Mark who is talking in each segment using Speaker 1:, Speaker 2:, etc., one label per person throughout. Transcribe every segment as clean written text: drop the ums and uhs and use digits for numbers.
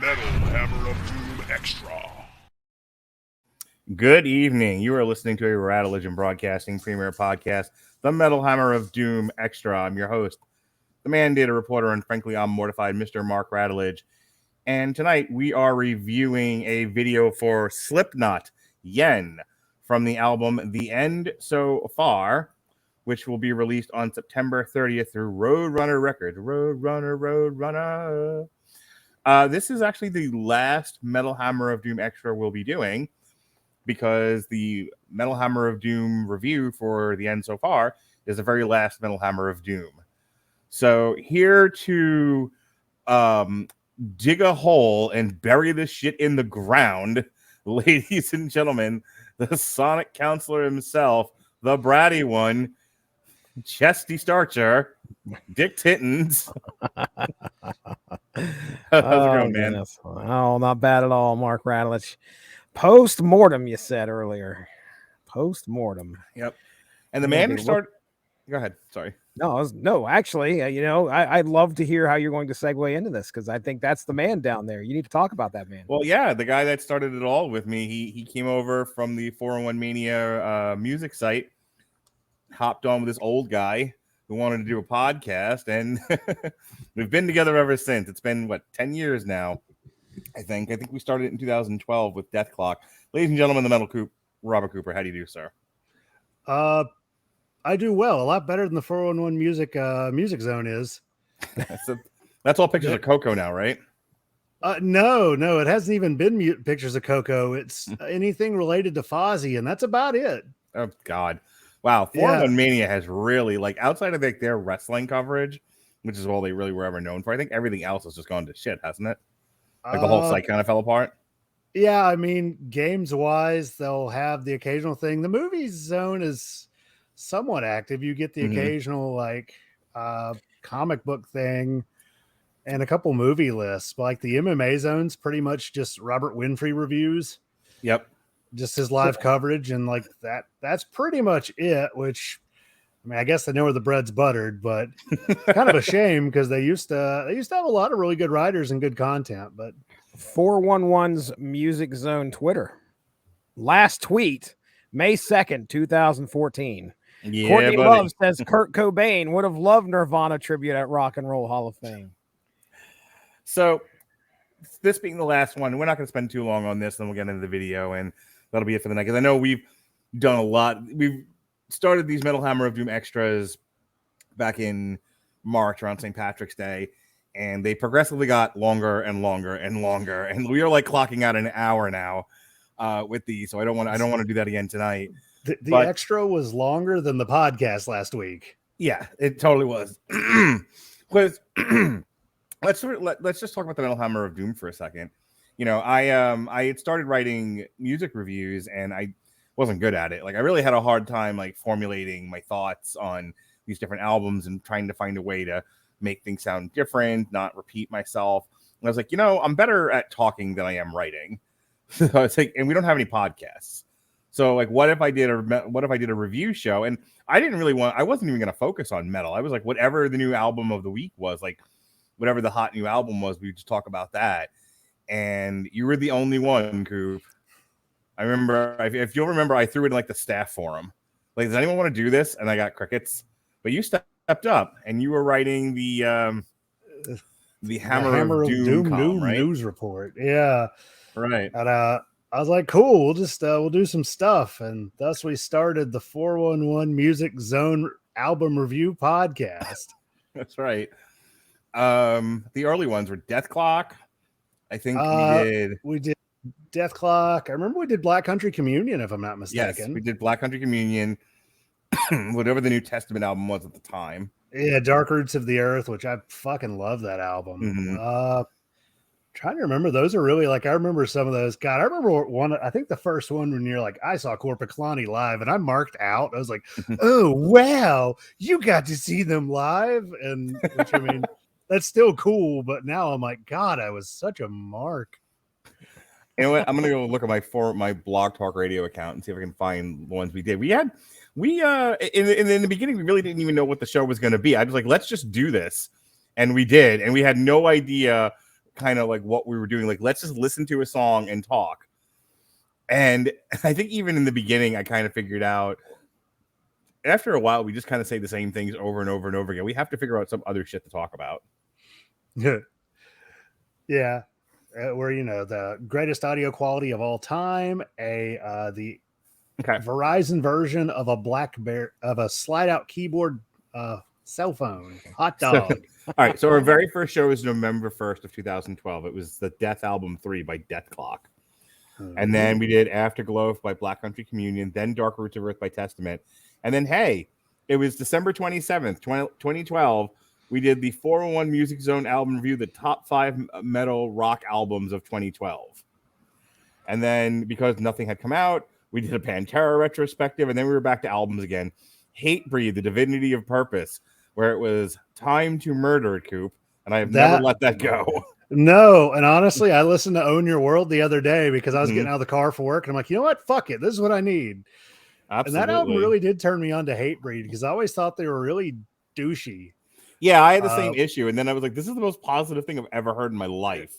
Speaker 1: Metal Hammer of Doom X-TRA.
Speaker 2: Good evening. You are listening to a Radulich and Broadcasting premier podcast, the Metal Hammer of Doom X-TRA. I'm your host, the man data reporter, and frankly, I'm mortified, Mr. Mark Radulich. And tonight we are reviewing a video for Slipknot, Yen, from the album The End So Far, which will be released on September 30th through Roadrunner Records. Roadrunner. This is actually the last Metal Hammer of Doom X-TRA we'll be doing, because the Metal Hammer of Doom review for The End So Far is the very last Metal Hammer of Doom. So here to dig a hole and bury this shit in the ground, ladies and gentlemen, the Sonic Counselor himself, the bratty one, Chesty Starcher, Dick Tittins. How's it going, man?
Speaker 3: Goodness. Oh, not bad at all, Mark Radulich. Post-mortem, you said earlier. Post-mortem.
Speaker 2: Yep. And the man who started... Go ahead. Sorry.
Speaker 3: No, actually, I'd love to hear how you're going to segue into this, because I think that's the man down there. You need to talk about that man.
Speaker 2: Well, yeah, the guy that started it all with me, he came over from the 401 Mania music site, hopped on with this old guy who wanted to do a podcast, and we've been together ever since. It's been, 10 years now, I think. I think we started it in 2012 with Death Clock. Ladies and gentlemen, the Metal Coop, Robert Cooper, how do you do, sir?
Speaker 4: I do well, a lot better than the 411 music zone is.
Speaker 2: That's all pictures of Coco now, right?
Speaker 4: No, it hasn't even been pictures of Coco. It's anything related to Fozzy, and that's about it.
Speaker 2: Oh, God. Wow. 411 Mania has really, outside of their wrestling coverage, which is all they really were ever known for, I think everything else has just gone to shit, hasn't it? The whole site kind of fell apart.
Speaker 4: Yeah, I mean, games-wise, they'll have the occasional thing. The movie zone is somewhat active. You get the occasional, comic book thing and a couple movie lists. Like the MMA zone's pretty much just Robert Winfrey reviews.
Speaker 2: Yep.
Speaker 4: Just his live coverage, and that's pretty much it, which, I mean, I guess they know where the bread's buttered, but kind of a shame, because they used to have a lot of really good writers and good content. But
Speaker 3: 411's Music Zone Twitter. Last tweet, May 2nd, 2014.
Speaker 2: Yeah,
Speaker 3: Courtney
Speaker 2: buddy.
Speaker 3: Love says Kurt Cobain would have loved Nirvana tribute at Rock and Roll Hall of Fame.
Speaker 2: So, this being the last one, we're not going to spend too long on this, then we'll get into the video, and that'll be it for the night. Because I know we've done a lot. We've started these Metal Hammer of Doom extras back in March around St. Patrick's Day, and they progressively got longer and longer and longer, and we are clocking out an hour now with these. So I don't want to do that again tonight.
Speaker 4: The extra was longer than the podcast last week.
Speaker 2: Yeah, it totally was. Let's just talk about the Metal Hammer of Doom for a second. I had started writing music reviews, and I wasn't good at it. I really had a hard time formulating my thoughts on these different albums and trying to find a way to make things sound different, not repeat myself. And I was like, I'm better at talking than I am writing. So I was and we don't have any podcasts. So what if I did a review show? And I wasn't even going to focus on metal. I was whatever the new album of the week was, whatever the hot new album was, we would just talk about that. And you were the only one, Coop. I remember, if you'll remember, I threw it in the staff forum. Does anyone want to do this? And I got crickets. But you stepped up, and you were writing the Hammer of Doom column, right?
Speaker 4: News report. Yeah.
Speaker 2: Right.
Speaker 4: And I was like, cool, we'll do some stuff. And thus we started the 411 Music Zone album review podcast.
Speaker 2: That's right. The early ones were Death Clock. I think
Speaker 4: we did Death Clock. I remember we did Black Country Communion, if I'm not mistaken.
Speaker 2: Yes, we did Black Country Communion, whatever the New Testament album was at the time.
Speaker 4: Yeah, Dark Roots of the Earth, which I fucking love that album. Trying to remember, those are really I remember some of those. God, I remember one. I think the first one when you're I saw Corpiclani live, and I marked out. I was like, oh wow, you got to see them live, and which I mean, that's still cool. But now I'm like, God, I was such a mark.
Speaker 2: You know what? I'm gonna go look at my Blog Talk Radio account and see if I can find the ones we did. In the beginning, we really didn't even know what the show was going to be. I was like, let's just do this, and we did, and we had no idea kind of like what we were doing. Like, let's just listen to a song and talk. And I think even in the beginning, I kind of figured out after a while, we just kind of say the same things over and over and over again. We have to figure out some other shit to talk about.
Speaker 4: Yeah. Where, you know, the greatest audio quality of all time, the Verizon version of a slide out keyboard cell phone. Hot dog.
Speaker 2: All right. So our very first show was November 1st of 2012. It was the Death Album 3 by Death Clock. And then we did Afterglow by Black Country Communion, then Dark Roots of Earth by Testament. And then, hey, it was December 27th, 2012. We did the 401 Music Zone album review, the top 5 metal rock albums of 2012. And then because nothing had come out, we did a Pantera retrospective, and then we were back to albums again. Hatebreed, The Divinity of Purpose, where it was Time to Murder, Coop, and I have never let that go.
Speaker 4: No, and honestly, I listened to Own Your World the other day because I was getting out of the car for work, and I'm like, you know what? Fuck it. This is what I need.
Speaker 2: Absolutely.
Speaker 4: And that album really did turn me on to Hatebreed because I always thought they were really douchey.
Speaker 2: Yeah, I had the same issue, and then I was like, this is the most positive thing I've ever heard in my life.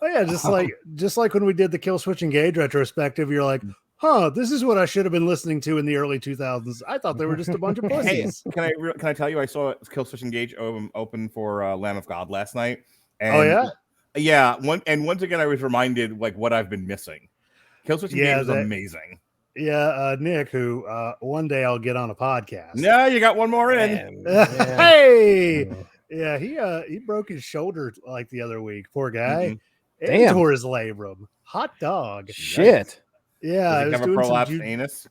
Speaker 4: Oh yeah, just like when we did the Kill Switch Engage retrospective, you're like, huh, this is what I should have been listening to in the early 2000s. I thought they were just a bunch of pussies.
Speaker 2: Hey, can I tell you, I saw Kill Switch Engage open for Lamb of God last night. And,
Speaker 4: oh yeah?
Speaker 2: Yeah, once again, I was reminded like what I've been missing. Kill Switch Engage is amazing.
Speaker 4: Yeah, Nick, who one day I'll get on a podcast.
Speaker 2: No, you got one more in.
Speaker 4: Hey, yeah, he broke his shoulder like the other week. Poor guy. And tore his labrum. Hot dog.
Speaker 3: Shit.
Speaker 4: Yeah,
Speaker 2: does he have a prolapsed anus?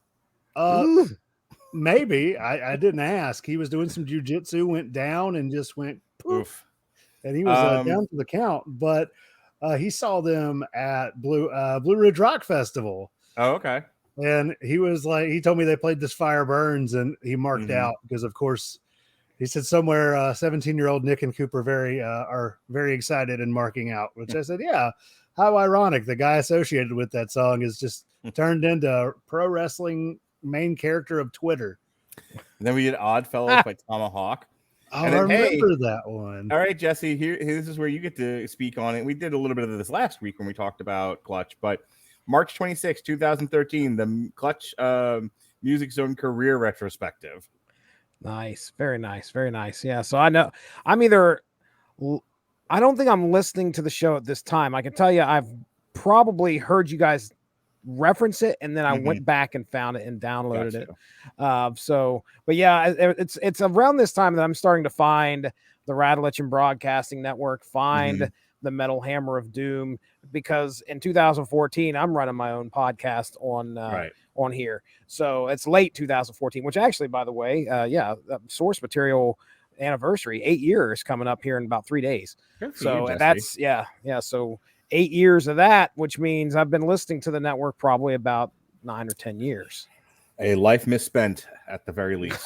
Speaker 4: Maybe. I didn't ask. He was doing some jujitsu, went down and just went poof. And he was down to the count. But he saw them at Blue Ridge Rock Festival.
Speaker 2: Oh, okay.
Speaker 4: And he was like, he told me they played This Fire Burns, and he marked out because, of course, he said somewhere 17-year-old Nick and Cooper are very excited and marking out, which I said, yeah, how ironic. The guy associated with that song is just turned into pro wrestling main character of Twitter.
Speaker 2: And then we did Oddfellows by Tomahawk.
Speaker 4: Oh, I remember that one.
Speaker 2: All right, Jesse, here this is where you get to speak on it. We did a little bit of this last week when we talked about Clutch, but March 26, 2013, the Clutch Music Zone career retrospective.
Speaker 3: Nice. Very nice. Very nice. Yeah. So I know I don't think I'm listening to the show at this time. I can tell you I've probably heard you guys reference it, and then I went back and found it and downloaded it. But yeah, it's around this time that I'm starting to find the Radulich and Broadcasting Network, find the Metal Hammer of Doom, because in 2014 I'm running my own podcast on here. So it's late 2014, which actually, by the way, source material anniversary, 8 years coming up here in about 3 days. So that's so 8 years of that, which means I've been listening to the network probably about 9 or 10 years.
Speaker 2: A life misspent at the very least.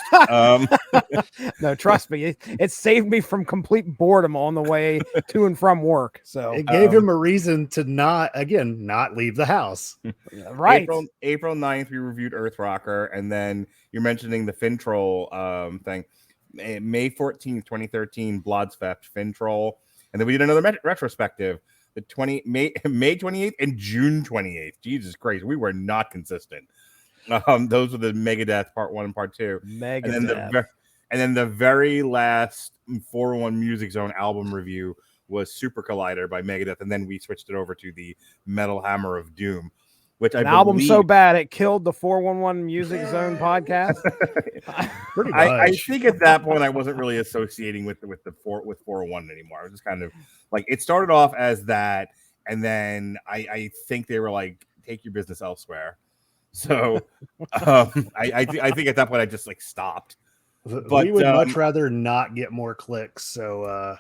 Speaker 3: No, trust me, it saved me from complete boredom on the way to and from work. So
Speaker 4: it gave him a reason to not leave the house.
Speaker 3: Right.
Speaker 2: April 9th, we reviewed Earth Rocker, and then you're mentioning the Fin Troll thing. May 14th, 2013, Blodsfest, Fin Troll, and then we did another retrospective. May 28th and June 28th. Jesus Christ, we were not consistent. Those were the Megadeth Part 1 and Part 2.
Speaker 3: Megadeth.
Speaker 2: And then the very last 401 Music Zone album review was Super Collider by Megadeth, and then we switched it over to the Metal Hammer of Doom, which
Speaker 3: album so bad it killed the 411 Music Zone podcast.
Speaker 4: Pretty much.
Speaker 2: I think at that point I wasn't really associating with 401 anymore. I was just kind of like, it started off as that, and then I think they were like, take your business elsewhere. So I think at that point I just like stopped.
Speaker 4: But we would much rather not get more clicks. So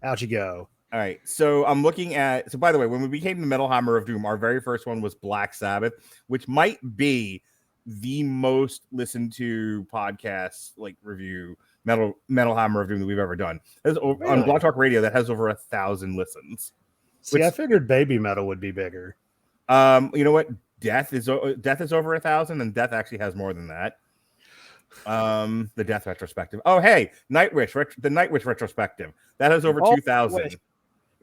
Speaker 4: out you go.
Speaker 2: All right. So I'm looking at. So by the way, when we became the Metal Hammer of Doom, our very first one was Black Sabbath, which might be the most listened to podcast like review Metal Hammer of Doom that we've ever done. On Blog Talk Radio, that has over 1,000 listens.
Speaker 4: See, I figured Baby Metal would be bigger.
Speaker 2: You know what? Death is over 1,000, and Death actually has more than that. The Death retrospective. Oh, hey, Nightwish, the Nightwish retrospective that has over 2,000.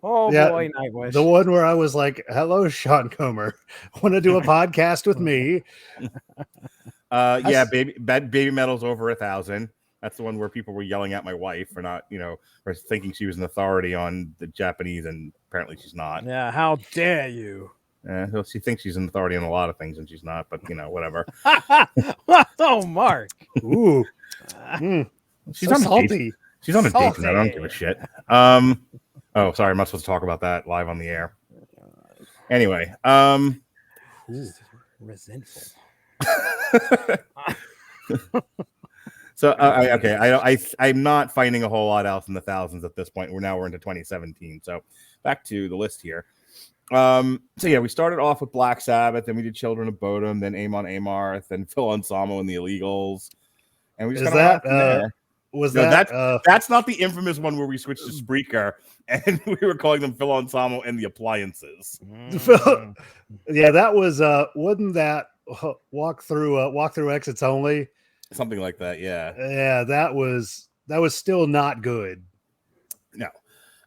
Speaker 3: Oh
Speaker 4: Yeah,
Speaker 3: boy, Nightwish.
Speaker 4: The one where I was like, "Hello, Sean Comer, want to do a podcast with me?"
Speaker 2: Yeah, baby metal's over 1,000. That's the one where people were yelling at my wife for not, for thinking she was an authority on the Japanese, and apparently she's not.
Speaker 3: Yeah, how dare you?
Speaker 2: Well, she thinks she's an authority on a lot of things, and she's not. But whatever.
Speaker 3: Oh, Mark.
Speaker 4: Ooh,
Speaker 2: she's
Speaker 4: so
Speaker 2: on
Speaker 4: salty.
Speaker 2: a date. She's on a date tonight. I don't give a shit. Oh, sorry, I'm not supposed to talk about that live on the air. Anyway,
Speaker 3: Ooh, resentful.
Speaker 2: So I'm not finding a whole lot else in the thousands at this point. We're into 2017. So back to the list here. So yeah, we started off with Black Sabbath, then we did Children of Bodom, then Amon Amarth, then Phil Anselmo and the Illegals, and we just got there. That's not the infamous one where we switched to Spreaker and we were calling them Phil Anselmo and the Appliances.
Speaker 4: Yeah, that was wasn't that walk through exits only?
Speaker 2: Something like that, yeah.
Speaker 4: Yeah, that was still not good.
Speaker 2: No.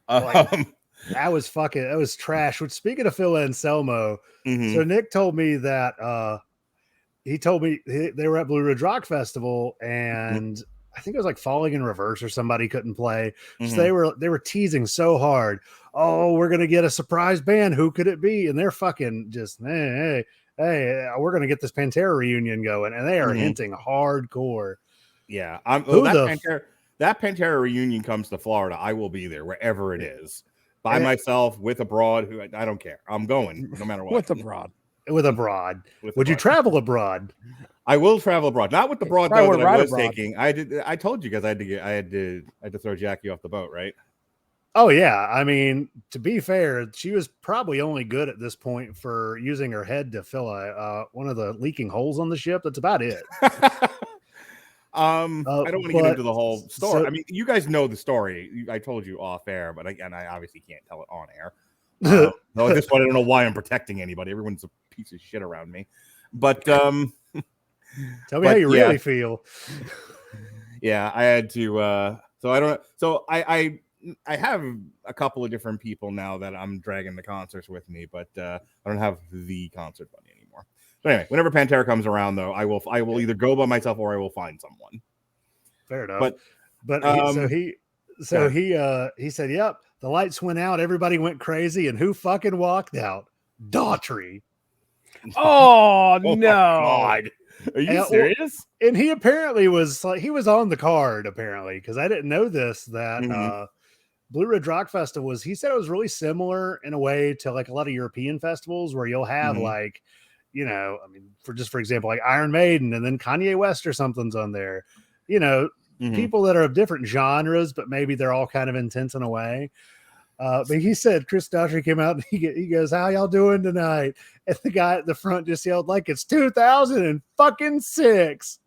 Speaker 4: That was trash. Which, speaking of Phil Anselmo, so Nick told me that he told me they were at Blue Ridge Rock Festival, and I think it was like Falling in Reverse or somebody couldn't play. So they were teasing so hard. Oh, we're gonna get a surprise band. Who could it be? And they're fucking just hey, we're gonna get this Pantera reunion going, and they are hinting hardcore.
Speaker 2: Yeah, that Pantera reunion comes to Florida, I will be there wherever it is, by myself, with a broad. Who I don't care. I'm going no matter what.
Speaker 3: With a broad.
Speaker 4: Would you travel abroad?
Speaker 2: I will travel abroad, not with the broad though, that I was
Speaker 3: abroad.
Speaker 2: taking. I told you guys I had to throw Jackie off the boat, right?
Speaker 4: Oh yeah, I mean, to be fair, she was probably only good at this point for using her head to fill one of the leaking holes on the ship. That's about it.
Speaker 2: I don't want to get into the whole story. So, I mean, you guys know the story. I told you off air, but I obviously can't tell it on air. No, at this point, I don't know why I'm protecting anybody. Everyone's a piece of shit around me. But tell
Speaker 4: me how you really feel.
Speaker 2: Yeah, I had to. So I don't. So I have a couple of different people now that I'm dragging the concerts with me, but I don't have the concert bunny anymore. But anyway, whenever Pantera comes around, though, I will either go by myself or I will find someone.
Speaker 4: Fair enough. But he said, "Yep, the lights went out, everybody went crazy, and who fucking walked out? Daughtry."
Speaker 3: Oh no!
Speaker 2: God. Are you serious?
Speaker 4: And he apparently was like, he was on the card apparently, because I didn't know this, that Blue Ridge Rock Festival he said it was really similar in a way to like a lot of European festivals where you'll have like, I mean, for example, like Iron Maiden and then Kanye West or something's on there, people that are of different genres, but maybe they're all kind of intense in a way. But he said Chris Daughtry came out and he goes, "How y'all doing tonight?" And the guy at the front just yelled like it's 2006.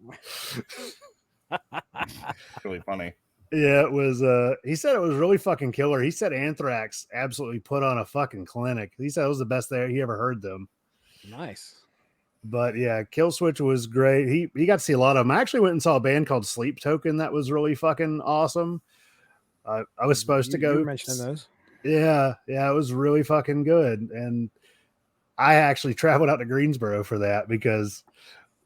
Speaker 2: Really funny.
Speaker 4: Yeah, it was. He said it was really fucking killer. He said Anthrax absolutely put on a fucking clinic. He said it was the best there he ever heard them.
Speaker 3: Nice.
Speaker 4: But yeah, Killswitch was great. He got to see a lot of them. I actually went and saw a band called Sleep Token that was really fucking awesome. I was supposed to go.
Speaker 3: You were mentioning those.
Speaker 4: Yeah, it was really fucking good. And I actually traveled out to Greensboro for that because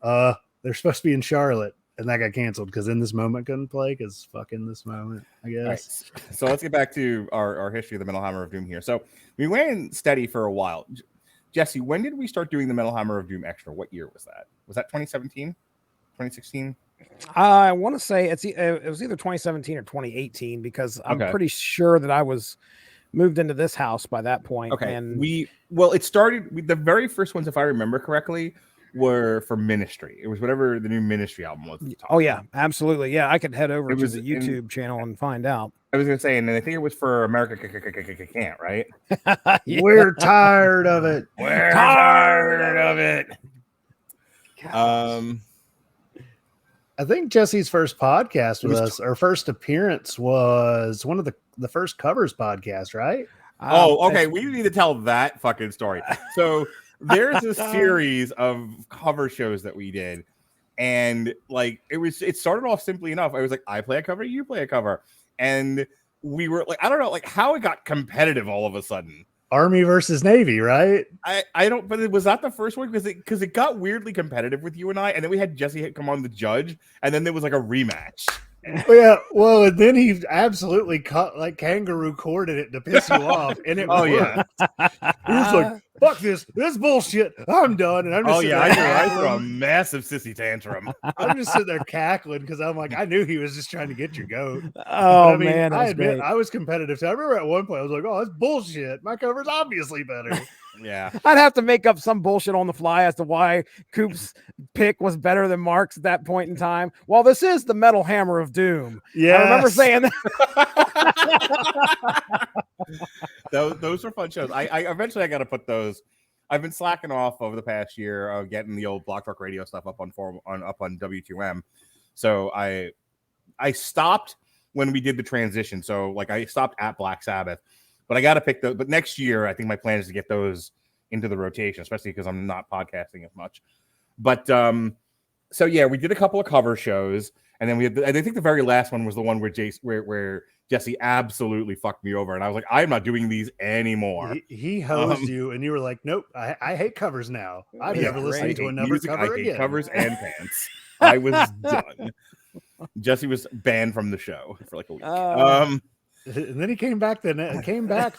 Speaker 4: they're supposed to be in Charlotte, and that got canceled because In This Moment couldn't play because fucking This Moment, I guess.
Speaker 2: Right. So let's get back to our history of the Metal Hammer of Doom here. So we went steady for a while. Jesse, when did we start doing the Metal Hammer of Doom Extra? What year was that? Was that 2017? 2016?
Speaker 3: I want to say it was either 2017 or 2018 because I'm pretty sure that I was moved into this house by that point.
Speaker 2: Okay.
Speaker 3: And
Speaker 2: it started, the very first ones, if I remember correctly, were for Ministry. It was whatever the new Ministry album was.
Speaker 3: Oh yeah, absolutely. Yeah, I could head over to the YouTube channel and find out.
Speaker 2: I was gonna say, and I think it was for America Can't, right?
Speaker 3: Yeah.
Speaker 4: We're tired of it.
Speaker 2: We're tired of it.
Speaker 4: I think Jesse's first podcast with us, our first appearance was one of the first covers podcast, right?
Speaker 2: Okay. We need to tell that fucking story. So there's a series of cover shows that we did, and like it started off simply enough. I was like, I play a cover, you play a cover, and we were like, I don't know, like how it got competitive all of a sudden.
Speaker 4: Army versus Navy, right?
Speaker 2: I don't, but it was not the first one because it got weirdly competitive with you and I, and then we had Jesse come on the judge, and then there was like a rematch.
Speaker 4: Oh, yeah, well, and then he absolutely cut like kangaroo corded it to piss you off, and it
Speaker 2: yeah,
Speaker 4: he was like, "Fuck this bullshit, I'm done." And I'm just
Speaker 2: I threw a massive sissy tantrum.
Speaker 4: I'm just sitting there cackling because I'm like, I knew he was just trying to get your goat.
Speaker 3: Oh,
Speaker 4: I mean,
Speaker 3: man,
Speaker 4: I admit I was competitive. So I remember at one point I was like, "Oh, that's bullshit. My cover's obviously better."
Speaker 2: Yeah,
Speaker 3: I'd have to make up some bullshit on the fly as to why Coop's pick was better than Mark's at that point in time. Well, this is the Metal Hammer of Doom.
Speaker 4: Yeah,
Speaker 3: I remember saying
Speaker 2: that. Those were fun shows. I eventually I got to put those. I've been slacking off over the past year of getting the old Block Talk Radio stuff up on W2M. So I stopped when we did the transition. So like I stopped at Black Sabbath. But I got to pick those. But next year, I think my plan is to get those into the rotation, especially because I'm not podcasting as much. But so yeah, we did a couple of cover shows, and then we had. I think the very last one was the one where Jesse absolutely fucked me over, and I was like, I'm not doing these anymore.
Speaker 4: He hosed you, and you were like, nope, I hate covers now. I've never listened to another cover again.
Speaker 2: Covers and pants. I was done. Jesse was banned from the show for like a week.
Speaker 4: And then he came back.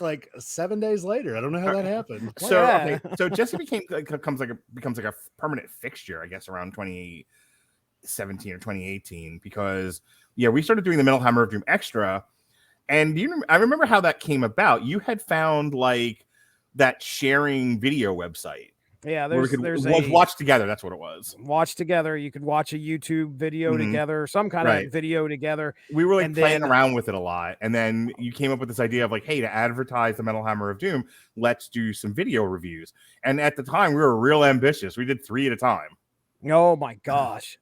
Speaker 4: Like 7 days later. I don't know how that happened.
Speaker 2: So Jesse becomes like a permanent fixture, I guess, around 2017 or 2018, because we started doing the Metal Hammer of Doom X-TRA, and I remember how that came about. You had found like that sharing video website.
Speaker 3: Yeah,
Speaker 2: there's Watch Together. That's what it was.
Speaker 3: Watch Together. You could watch a YouTube video together, some kind of video together.
Speaker 2: We were like playing around with it a lot, and then you came up with this idea of like, hey, to advertise the Metal Hammer of Doom, let's do some video reviews. And at the time, we were real ambitious. We did 3 at a time.
Speaker 3: Oh my gosh.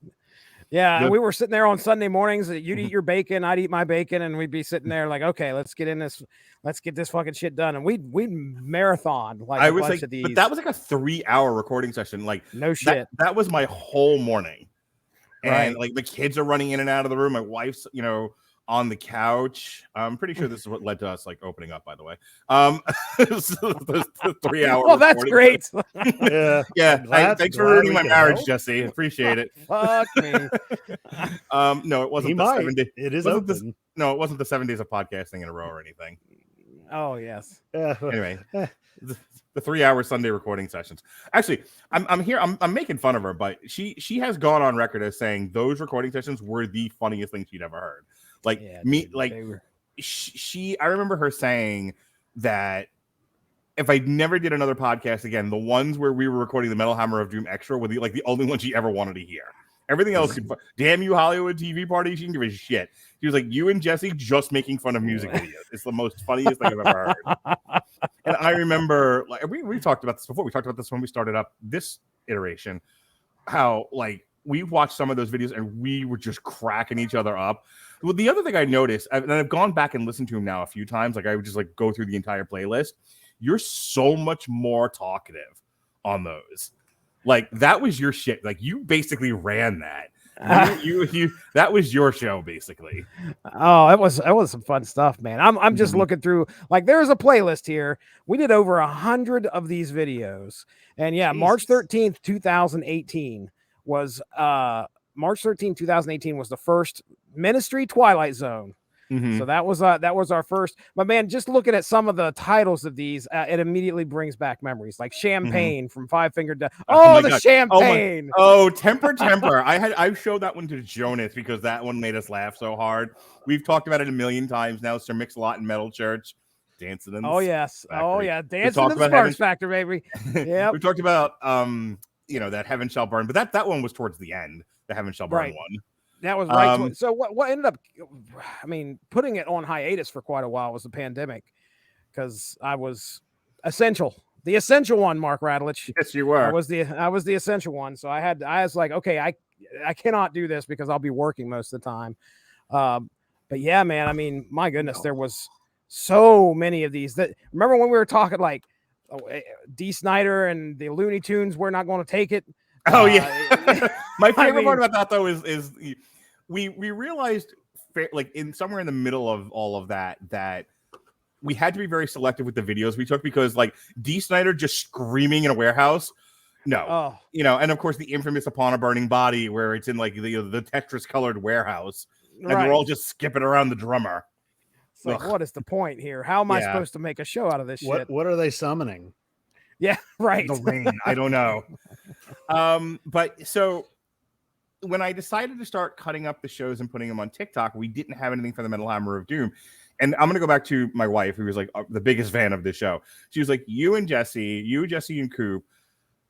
Speaker 3: Yeah, and we were sitting there on Sunday mornings. You'd eat your bacon, I'd eat my bacon, and we'd be sitting there like, okay, let's get this fucking shit done. And we'd marathon like a bunch of these.
Speaker 2: But that was like a 3-hour recording session. Like
Speaker 3: no shit.
Speaker 2: That was my whole morning. And like the kids are running in and out of the room. My wife's, on the couch. I'm pretty sure this is what led to us like opening up, by the way. The 3-hour.
Speaker 3: Well, that's great.
Speaker 2: yeah. Thanks for ruining my marriage, Jesse. Appreciate it.
Speaker 3: Fuck me.
Speaker 2: No, it wasn't the 7 days.
Speaker 4: It is open.
Speaker 2: No, it wasn't the 7 days of podcasting in a row or anything.
Speaker 3: Oh yes.
Speaker 2: Anyway, the 3-hour Sunday recording sessions. Actually, I'm here. I'm making fun of her, but she has gone on record as saying those recording sessions were the funniest thing she'd ever heard. Like I remember her saying that if I never did another podcast again, the ones where we were recording the Metal Hammer of Doom X-TRA were the only ones she ever wanted to hear. Everything else, damn you Hollywood TV party, she didn't give a shit. She was like, you and Jesse just making fun of music videos. It's the most funniest thing I've ever heard. And I remember, like, we talked about this before. We talked about this when we started up this iteration, how like we watched some of those videos and we were just cracking each other up. Well, the other thing I noticed, and I've gone back and listened to him now a few times, like I would just like go through the entire playlist. You're so much more talkative on those. Like that was your shit. Like you basically ran that. You that was your show basically.
Speaker 3: Oh, it was some fun stuff, man. I'm just looking through, like there's a playlist here. We did over 100 of these videos. And yeah, Jesus. March 13th, 2018 was March 13th, 2018 was the first Ministry Twilight Zone. So that was our first. But man, just looking at some of the titles of these, it immediately brings back memories, like Champagne from Five Finger Death. Oh, the God. Champagne!
Speaker 2: Temper. I showed that one to Jonas because that one made us laugh so hard. We've talked about it a million times now. Sir Mix-a-Lot in Metal Church, dancing in. Dancing in the Sparks Factory, baby. Yeah.
Speaker 3: We
Speaker 2: talked about that Heaven Shall Burn, but that one was towards the end. The Heaven Shall Burn one.
Speaker 3: That was right. So what ended up, putting it on hiatus for quite a while was the pandemic, because I was the essential one, Mark Radulich.
Speaker 2: Yes, you were.
Speaker 3: I was the essential one. So I was like, okay, I cannot do this because I'll be working most of the time. But yeah, man, my goodness, there was so many of these. That remember when we were talking like D. Snyder and the Looney Tunes, we're not going to take it.
Speaker 2: Oh yeah. My favorite part about that though is we realized like in somewhere in the middle of all of that we had to be very selective with the videos we took, because like D. Snyder just screaming in a warehouse. No, and of course the infamous Upon a Burning Body, where it's in like the Tetris colored warehouse, and we're all just skipping around the drummer.
Speaker 3: It's like, what is the point here? How am I supposed to make a show out of this shit?
Speaker 4: What are they summoning?
Speaker 3: Yeah, right.
Speaker 2: The rain. I don't know. But so when I decided to start cutting up the shows and putting them on TikTok, we didn't have anything for the Metal Hammer of Doom. And I'm going to go back to my wife, who was like the biggest fan of the show. She was like, you, Jesse and Coop,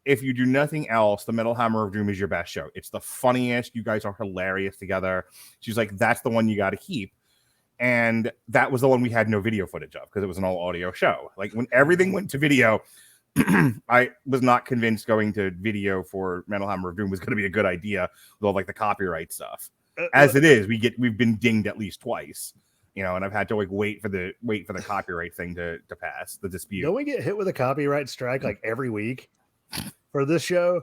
Speaker 2: if you do nothing else, the Metal Hammer of Doom is your best show. It's the funniest. You guys are hilarious together. She's like, that's the one you got to keep. And that was the one we had no video footage of, because it was an all audio show. Like when everything went to video, I was not convinced going to video for Metal Hammer of Doom was going to be a good idea with all like the copyright stuff. As it is, we've been dinged at least twice. And I've had to like wait for the copyright thing to pass, the dispute.
Speaker 4: Don't we get hit with a copyright strike like every week for this show?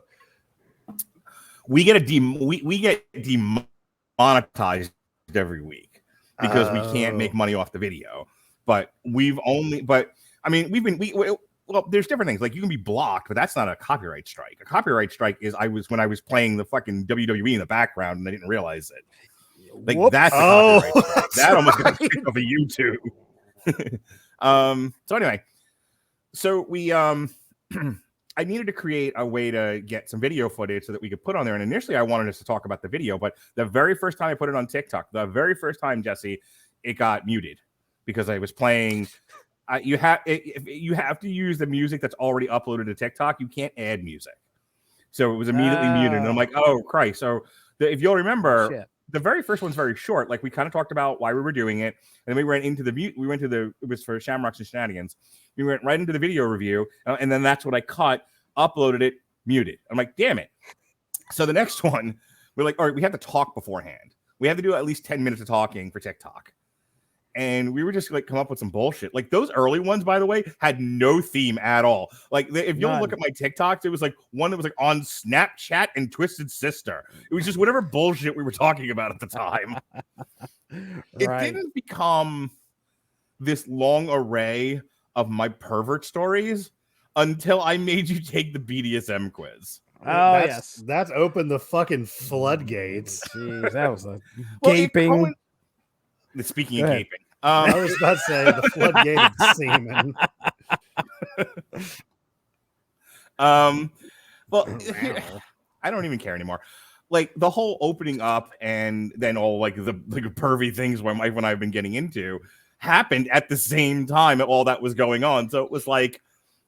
Speaker 2: We get we get demonetized every week because we can't make money off the video. But I mean, well, there's different things. Like you can be blocked, but that's not a copyright strike. A copyright strike is when I was playing the fucking WWE in the background and I didn't realize it. Like that's that almost got kicked off of YouTube. So anyway, so we I needed to create a way to get some video footage so that we could put on there. And initially I wanted us to talk about the video, but the very first time I put it on TikTok, Jesse, it got muted because I was playing. You have to use the music that's already uploaded to TikTok. You can't add music, so it was immediately muted. And I'm like, oh Christ! So if you'll remember. The very first one's very short. Like we kind of talked about why we were doing it, and then we went into it was for Shamrocks and Shenanigans. We went right into the video review, and then that's what I cut, uploaded it, muted. I'm like, damn it. So the next one, we're like, all right, we have to talk beforehand. We have to do at least 10 minutes of talking for TikTok. And we were just like come up with some bullshit. Like those early ones, by the way, had no theme at all. Like if you'll look at my TikToks, it was like one that was like on Snapchat and Twisted Sister. It was just whatever bullshit we were talking about at the time. It didn't become this long array of my pervert stories until I made you take the BDSM quiz.
Speaker 3: Oh,
Speaker 4: that's opened the fucking floodgates.
Speaker 3: Jeez, that was a gaping.
Speaker 2: Speaking of gaping.
Speaker 4: I was about to say the floodgate of semen.
Speaker 2: Well, I don't even care anymore. Like the whole opening up and then all like the pervy things when I've been getting into happened at the same time all that was going on. So it was like,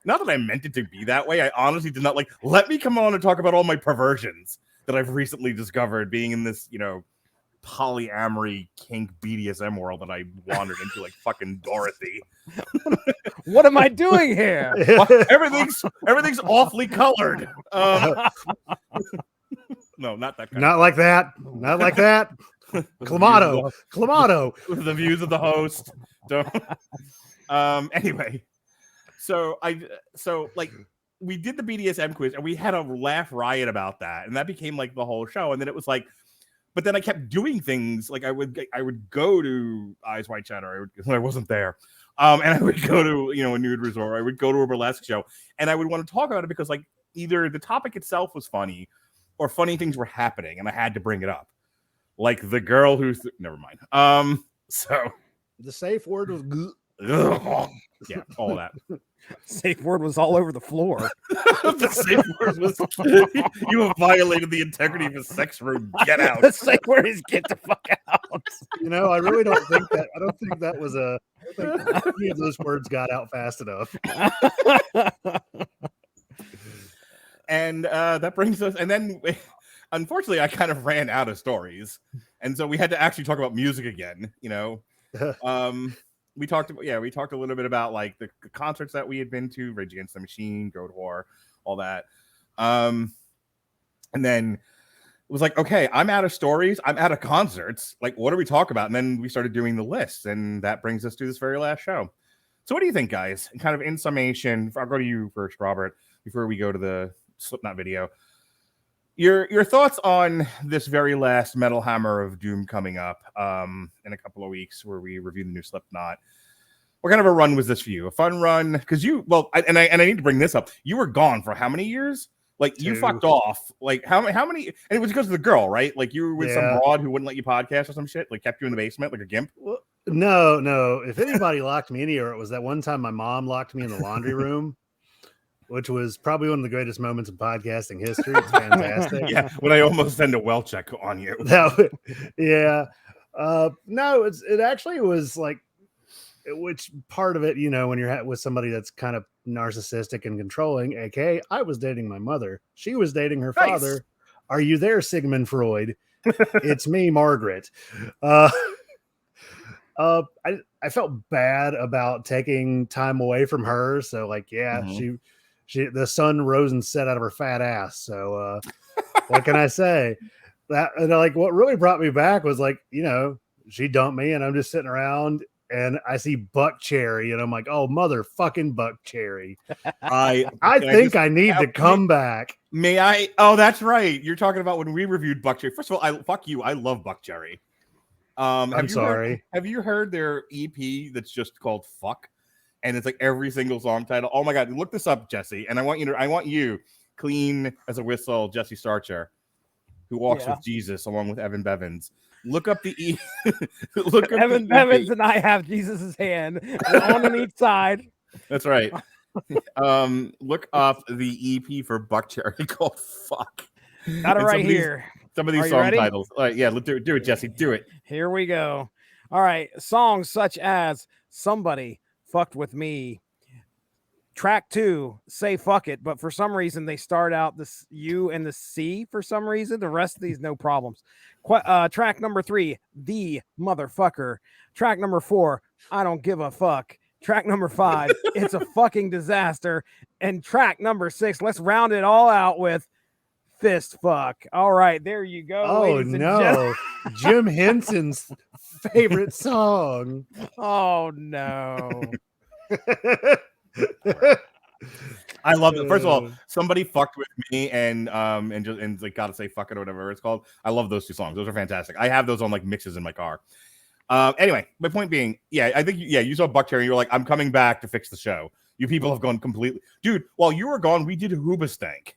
Speaker 2: not that I meant it to be that way. I honestly did not like, let me come on and talk about all my perversions that I've recently discovered being in this, polyamory kink BDSM world that I wandered into like fucking Dorothy.
Speaker 3: What am I doing here?
Speaker 2: Everything's awfully colored. No, not that kind.
Speaker 4: Not like that. Not like that. Clamato.
Speaker 2: The views of the host. Don't. Anyway, so we did the BDSM quiz and we had a laugh riot about that, and that became like the whole show. And then it was like, but then I kept doing things like I would go to Eyes Wide Shut when I wasn't there, and I would go to a nude resort. I would go to a burlesque show, and I would want to talk about it because like either the topic itself was funny, or funny things were happening, and I had to bring it up, like the girl who's never mind. So
Speaker 4: the safe word was
Speaker 2: yeah, all that.
Speaker 3: Safe word was all over the floor.
Speaker 2: The safe word was you have violated the integrity of a sex room. Get out.
Speaker 3: The safe word is get the fuck out.
Speaker 4: I really don't think that. I don't think that was I don't think any of those words got out fast enough.
Speaker 2: And that brings us. And then, unfortunately, I kind of ran out of stories, and so we had to actually talk about music again. We talked a little bit about like the concerts that we had been to, Rage Against the Machine, Goat Whore, all that. And then it was like, okay, I'm out of stories. I'm out of concerts. Like, what do we talk about? And then we started doing the list, and that brings us to this very last show. So what do you think, guys? Kind of in summation, I'll go to you first, Robert, before we go to the Slipknot video. Your thoughts on this very last Metal Hammer of Doom coming up in a couple of weeks, where we review the new Slipknot. What kind of a run was this for you? A fun run? Because I need to bring this up. You were gone for how many years? Like, 2. You fucked off. Like, how many? And it was because of the girl, right? Like, you were with some broad who wouldn't let you podcast or some shit. Like, kept you in the basement like a gimp.
Speaker 4: No. If anybody locked me in here, it was that one time my mom locked me in the laundry room, which was probably one of the greatest moments in podcasting history. It's fantastic.
Speaker 2: Yeah, when I almost send a well check on you.
Speaker 4: No, it actually was like, which part of it, when you're with somebody that's kind of narcissistic and controlling, aka I was dating my mother, she was dating her father. Are you there, Sigmund Freud? It's me, Margaret. I felt bad about taking time away from her, so like, she the sun rose and set out of her fat ass. So what can I say? That, and like, what really brought me back was like, she dumped me, and I'm just sitting around. And I see Buck Cherry, and I'm like, "Oh, motherfucking Buck Cherry!" I think I need to come back.
Speaker 2: May I? Oh, that's right. You're talking about when we reviewed Buck Cherry. First of all, fuck you. I love Buck Cherry.
Speaker 4: I'm sorry.
Speaker 2: Have you heard their EP that's just called "Fuck"? And it's like every single song title. Oh my god, look this up, Jesse. And I want you, clean as a whistle, Jesse Starcher, who walks with Jesus along with Evan Bevins. Look up the look up
Speaker 3: Evan Bevins and I have Jesus's hand one on each side.
Speaker 2: That's right. Look up the EP for Buck Cherry called "Fuck."
Speaker 3: Got it right here.
Speaker 2: Some of these song titles. All right, yeah, let's do it, Jesse. Do it.
Speaker 3: Here we go. All right, songs such as "Somebody Fucked with Me." Track 2, "Say Fuck It," but for some reason they start out this U and the C for some reason. The rest of these, no problems. Track number 3, "The Motherfucker." Track number 4, "I Don't Give a Fuck." Track number 5, "It's a Fucking Disaster." And track number 6, let's round it all out with "Fist Fuck." All right, there you go.
Speaker 4: Oh no, Jim Henson's favorite song.
Speaker 3: Oh no.
Speaker 2: I love it. First of all, "Somebody Fucked with Me" and like "Gotta Say Fuck It" or whatever it's called. I love those 2 songs. Those are fantastic. I have those on like mixes in my car. Anyway, my point being, I think you saw Buck Cherry and you're like, "I'm coming back to fix the show." You people have gone completely, dude. While you were gone, we did Hoobastank.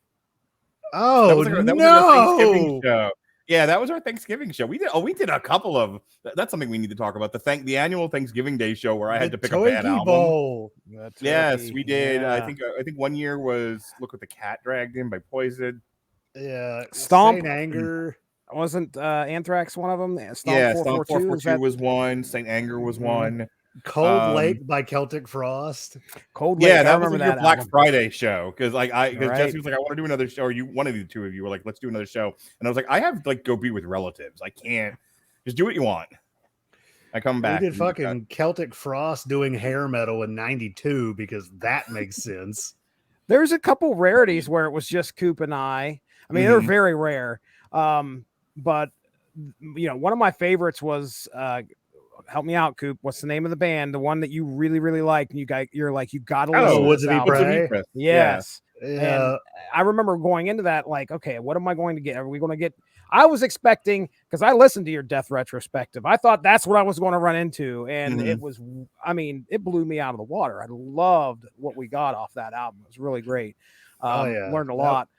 Speaker 4: Oh,
Speaker 2: that was our Thanksgiving show. Yeah, that was our Thanksgiving show. We did a couple of. That's something we need to talk about. The annual Thanksgiving Day show where I had to pick a bad album.
Speaker 4: Bowl.
Speaker 2: Yes, we did. Yeah. I think one year was "Look What the Cat Dragged In" by Poison.
Speaker 4: Yeah,
Speaker 3: Stomp.
Speaker 4: Saint Anger.
Speaker 3: Wasn't Anthrax one of them?
Speaker 2: Stomp 442 was one. Saint Anger was one.
Speaker 4: Cold Lake by Celtic Frost.
Speaker 3: Cold Lake.
Speaker 2: Yeah, that was like your Black Friday show because Jesse was like, "I want to do another show." Or one of the 2 of you were like, "Let's do another show." And I was like, "I have to go be with relatives. I can't. Just do what you want." I come back.
Speaker 4: We did fucking Celtic Frost doing hair metal in '92 because that makes sense.
Speaker 3: There's a couple rarities where it was just Coop and I. I mean, they're very rare. But one of my favorites was help me out, Coop. What's the name of the band? The one that you really, really like, and you gotta listen.
Speaker 4: Oh, Woods of Ypres.
Speaker 3: Yes.
Speaker 4: Yeah.
Speaker 3: And I remember going into that like, okay, what am I going to get? Are we going to get? I was expecting, because I listened to your Death retrospective. I thought that's what I was going to run into, and it was. I mean, it blew me out of the water. I loved what we got off that album. It was really great. Learned a lot.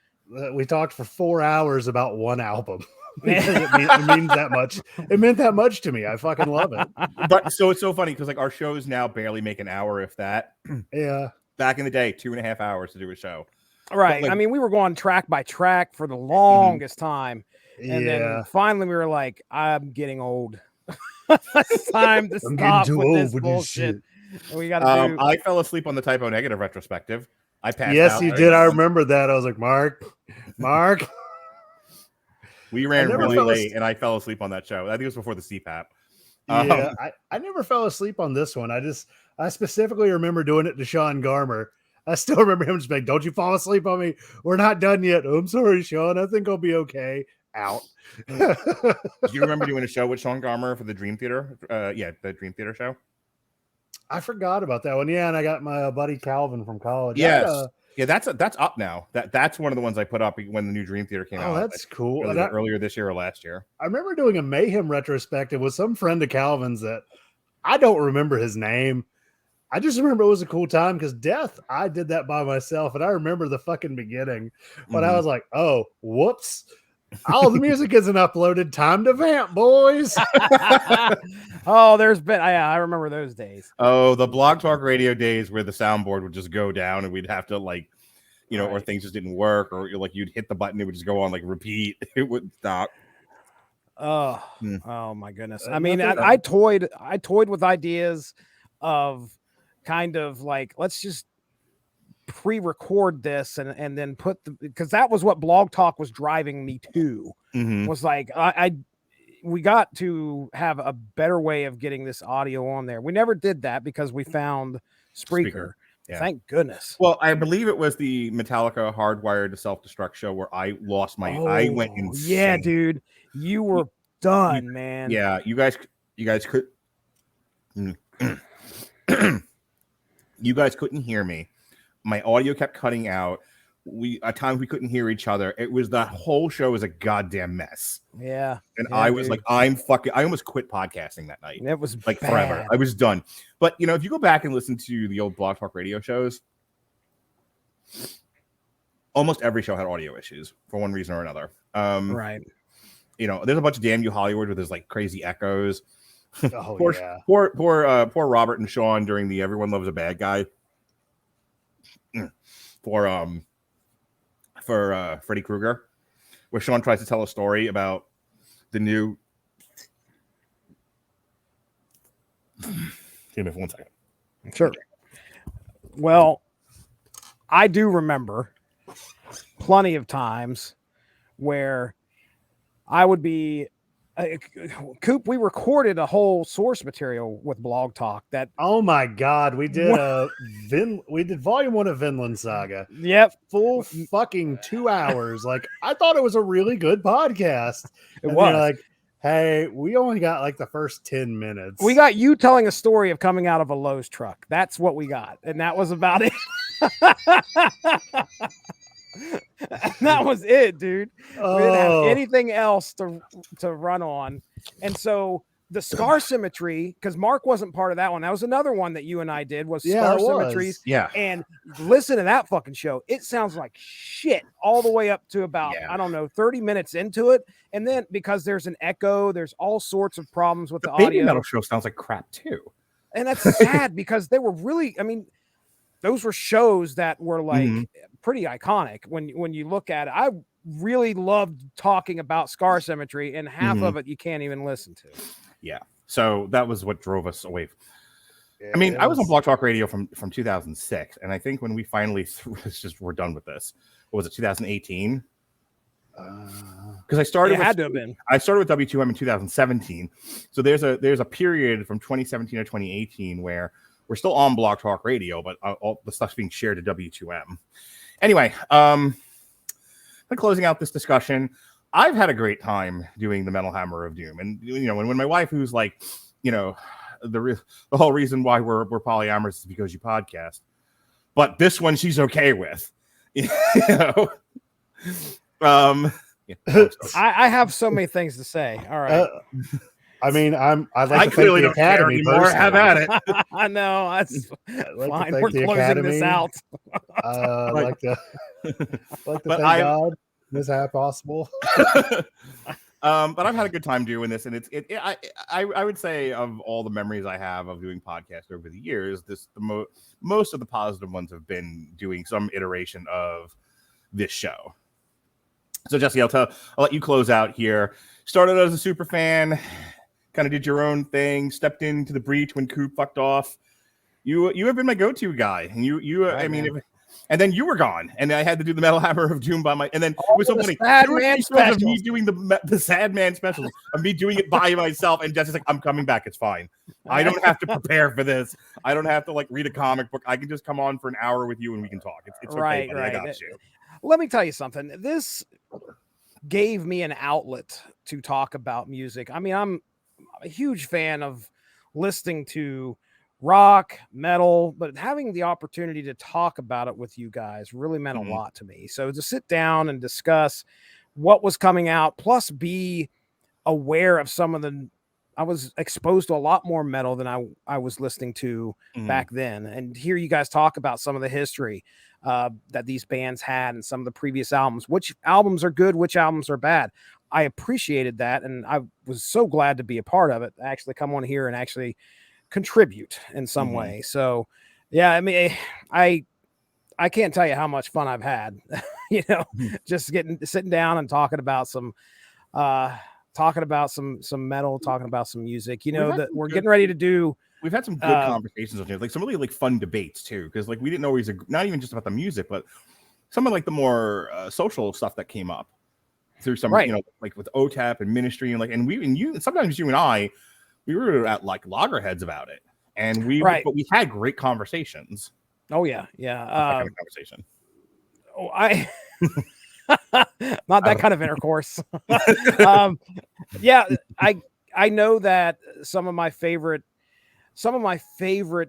Speaker 4: We talked for 4 hours about one album. it means that much. It meant that much to me. I fucking love it.
Speaker 2: But so it's so funny because like our shows now barely make an hour, if that.
Speaker 4: Yeah.
Speaker 2: Back in the day, 2.5 hours to do a show.
Speaker 3: Right. Like, I mean, we were going track by track for the longest time. And then finally we were like, I'm getting old. It's time to stop with this bullshit. We got to do.
Speaker 2: I fell asleep on the Typo Negative retrospective. I passed
Speaker 4: Yes,
Speaker 2: out.
Speaker 4: you did. I remember that. I was like, Mark.
Speaker 2: We ran really late, and I fell asleep on that show. I think it was before the CPAP.
Speaker 4: Yeah, I never fell asleep on this one. I specifically remember doing it to Sean Garmer. I still remember him just being, "Don't you fall asleep on me. We're not done yet." "I'm sorry, Sean. I think I'll be okay." Out.
Speaker 2: Do you remember doing a show with Sean Garmer for the Dream Theater? The Dream Theater show.
Speaker 4: I forgot about that one. Yeah, and I got my buddy Calvin from college.
Speaker 2: Yes. Yeah, that's up now. That's one of the ones I put up when the new Dream Theater came out.
Speaker 4: Oh, that's cool.
Speaker 2: Earlier this year or last year.
Speaker 4: I remember doing a Mayhem retrospective with some friend of Calvin's that I don't remember his name. I just remember it was a cool time because Death, I did that by myself, and I remember the fucking beginning. But I was like, oh, whoops. All the music isn't uploaded. Time to vamp, boys.
Speaker 3: Oh, there's been I remember those days.
Speaker 2: Oh, the Blog Talk Radio days where the soundboard would just go down and we'd have to like, you know, or things just didn't work, or like you'd hit the button, it would just go on like repeat. It would stop.
Speaker 3: Oh, oh my goodness. I mean, I toyed with ideas of kind of like, let's just pre-record this and then put because that was what Blog Talk was driving me to. Was like we got to have a better way of getting this audio on there. We never did that because we found Spreaker. Yeah. Thank goodness.
Speaker 2: Well, I believe it was the Metallica Hardwired to Self-Destruct show where I lost my I went insane.
Speaker 3: Yeah, dude. You were done, man.
Speaker 2: Yeah, you guys could you guys couldn't hear me. My audio kept cutting out. At times we couldn't hear each other. It was the whole show was a goddamn mess.
Speaker 3: Yeah.
Speaker 2: And I was like, I almost quit podcasting that night.
Speaker 3: It was
Speaker 2: like
Speaker 3: bad.
Speaker 2: Forever. I was done. But you know, if you go back and listen to the old Blog Talk Radio shows, almost every show had audio issues for one reason or another.
Speaker 3: Right.
Speaker 2: You know, there's a bunch of Damn You Hollywood where there's like crazy echoes.
Speaker 4: Oh,
Speaker 2: poor Robert and Sean during the Everyone Loves a Bad Guy. For Freddy Krueger, where Sean tries to tell a story about the new. Give me 1 second.
Speaker 3: Sure. Well, I do remember plenty of times where I would be. Coop, we recorded a whole source material with Blog Talk that
Speaker 4: oh my god, we did volume 1 of Vinland Saga.
Speaker 3: Yep.
Speaker 4: Full fucking 2 hours. Like I thought it was a really good podcast.
Speaker 3: It was
Speaker 4: like, hey, we only got like the first 10 minutes.
Speaker 3: We got you telling a story of coming out of a Lowe's truck. That's what we got. And that was about it. That was it, dude. We didn't have anything else to run on. And so the Scar Symmetry, because Mark wasn't part of that one. That was another one that you and I did was Scar Symmetries.
Speaker 2: Yeah.
Speaker 3: And listen to that fucking show. It sounds like shit all the way up to about, I don't know, 30 minutes into it. And then because there's an echo, there's all sorts of problems with the audio.
Speaker 2: Baby Metal show sounds like crap too.
Speaker 3: And that's sad because they were really, I mean, those were shows that were like pretty iconic when you look at it. I really loved talking about Scar Symmetry, and half of it you can't even listen to.
Speaker 2: Yeah. So that was what drove us away. I mean, I was on Blog Talk Radio from 2006, and I think when we finally we're done with this. What was it, 2018? Because I started. I started with W2M in 2017. So there's a period from 2017 to 2018 where we're still on Blog Talk Radio, but all the stuff's being shared to W2M. Anyway, closing out this discussion, I've had a great time doing the Metal Hammer of Doom, and you know, when my wife, who's like, you know, the whole reason why we're polyamorous is because you podcast, but this one she's okay with, you know.
Speaker 3: I have so many things to say. All right.
Speaker 4: I mean, I'd like to thank the Academy more.
Speaker 2: Have at it.
Speaker 3: I know. That's
Speaker 4: like
Speaker 3: fine. We're closing
Speaker 4: Academy.
Speaker 3: this out.
Speaker 4: I'd like to thank God this had possible.
Speaker 2: But I've had a good time doing this, and I would say of all the memories I have of doing podcasts over the years, most of the positive ones have been doing some iteration of this show. So Jesse, I'll let you close out here. Started as a super fan, kind of did your own thing, stepped into the breach when Coop fucked off. You have been my go-to guy, and and then you were gone, and I had to do the Metal Hammer of Doom by and then it was so funny.
Speaker 3: Sad Man
Speaker 2: of me doing the Sad Man specials, of me doing it by myself, and Jesse's like, I'm coming back, it's fine. I don't have to prepare for this. I don't have to like read a comic book. I can just come on for an hour with you and we can talk. It's
Speaker 3: right,
Speaker 2: okay, buddy. I got you.
Speaker 3: Let me tell you something. This gave me an outlet to talk about music. I mean, I'm a huge fan of listening to rock, metal, but having the opportunity to talk about it with you guys really meant a lot to me. So to sit down and discuss what was coming out, plus be aware of some of the, I was exposed to a lot more metal than I was listening to back then, and hear you guys talk about some of the history that these bands had and some of the previous albums, which albums are good, which albums are bad. I appreciated that, and I was so glad to be a part of it, actually come on here and actually contribute in some way. So yeah, I mean, I can't tell you how much fun I've had, just sitting down and talking about some metal, talking about some music, that we're getting ready to do.
Speaker 2: We've had some good conversations on here, like some really like fun debates too, because like we didn't always not even just about the music, but some of like the more social stuff that came up through some, like with OTAP and ministry, and like, and you sometimes you and I, we were at like loggerheads about it, and but we had great conversations.
Speaker 3: Oh yeah,
Speaker 2: kind of conversation.
Speaker 3: Oh, not that kind of intercourse. Yeah, I know that some of my favorite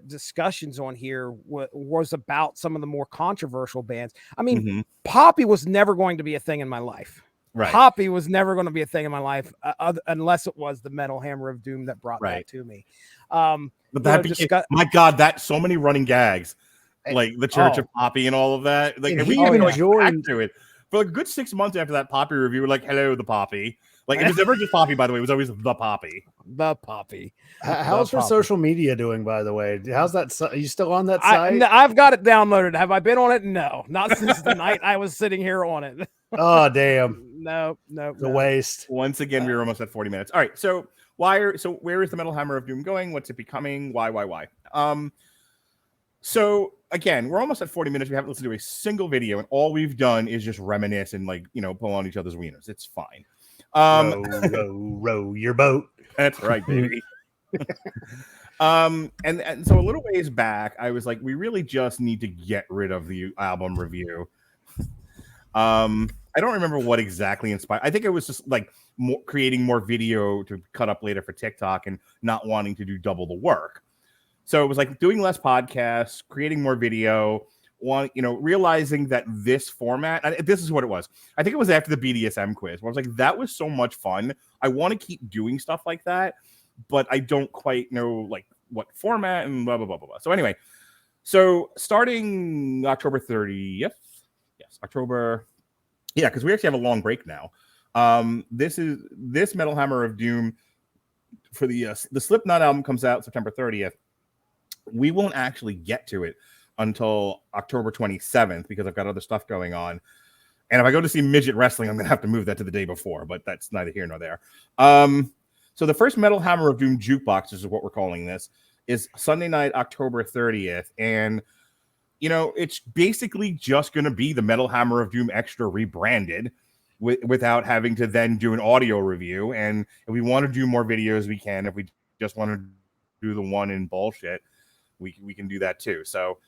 Speaker 3: discussions on here was about some of the more controversial bands. I mean, Poppy was never going to be a thing in my life.
Speaker 2: Right.
Speaker 3: Poppy was never going to be a thing in my life unless it was the Metal Hammer of Doom that brought that to me.
Speaker 2: But that my God, that so many running gags, like the Church of Poppy and all of that. Like, and we even joined to it for like a good 6 months after that Poppy review. We're like, hello, the Poppy. Like, it was never just Poppy, by the way. It was always the Poppy.
Speaker 3: The Poppy.
Speaker 4: How's your social media doing, by the way? How's that? Are you still on that site?
Speaker 3: I've got it downloaded. Have I been on it? No, not since the night I was sitting here on it.
Speaker 4: Oh, damn.
Speaker 3: No.
Speaker 4: The waste.
Speaker 2: Once again, we were almost at 40 minutes. All right. So where is the Metal Hammer of Doom going? What's it becoming? Why? So again, we're almost at 40 minutes. We haven't listened to a single video, and all we've done is just reminisce and pull on each other's wieners. It's fine.
Speaker 4: Row your boat.
Speaker 2: That's right, baby. And so a little ways back, I was like, we really just need to get rid of the album review. I don't remember what exactly inspired. I think it was just like creating more video to cut up later for TikTok and not wanting to do double the work. So it was like doing less podcasts, creating more video, realizing that this format, this is what it was. I think it was after the BDSM quiz where I was like, that was so much fun. I want to keep doing stuff like that, but I don't quite know like what format and blah, blah, blah, blah, blah. So anyway, starting October 30th, October. Yeah, because we actually have a long break now. This Metal Hammer of Doom for the Slipknot album comes out September 30th. We won't actually get to it until October 27th because I've got other stuff going on. And if I go to see midget wrestling, I'm going to have to move that to the day before, but that's neither here nor there. So the first Metal Hammer of Doom Jukebox, this is what we're calling this, is Sunday night, October 30th. And it's basically just going to be the Metal Hammer of Doom Extra rebranded without having to then do an audio review. And if we want to do more videos, we can. If we just want to do the one in bullshit, we can do that too. So,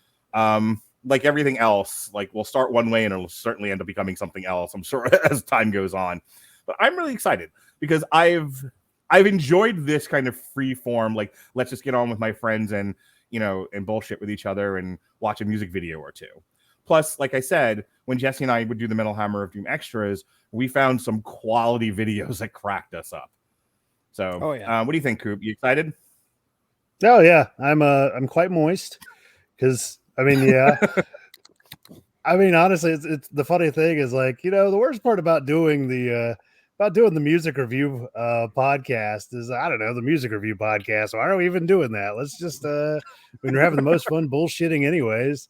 Speaker 2: like everything else, like we'll start one way and it'll certainly end up becoming something else, I'm sure, as time goes on. But I'm really excited because I've enjoyed this kind of free form, like let's just get on with my friends and and bullshit with each other and watch a music video or two. Plus, like I said, when Jesse and I would do the Metal Hammer of Doom extras, we found some quality videos that cracked us up. So, what do you think, Coop? You excited?
Speaker 4: Oh yeah, I'm quite moist because I mean, honestly, it's the funny thing is like the worst part about doing the music review podcast is the music review podcast. Why are we even doing that? Let's just when we're having the most fun bullshitting anyways.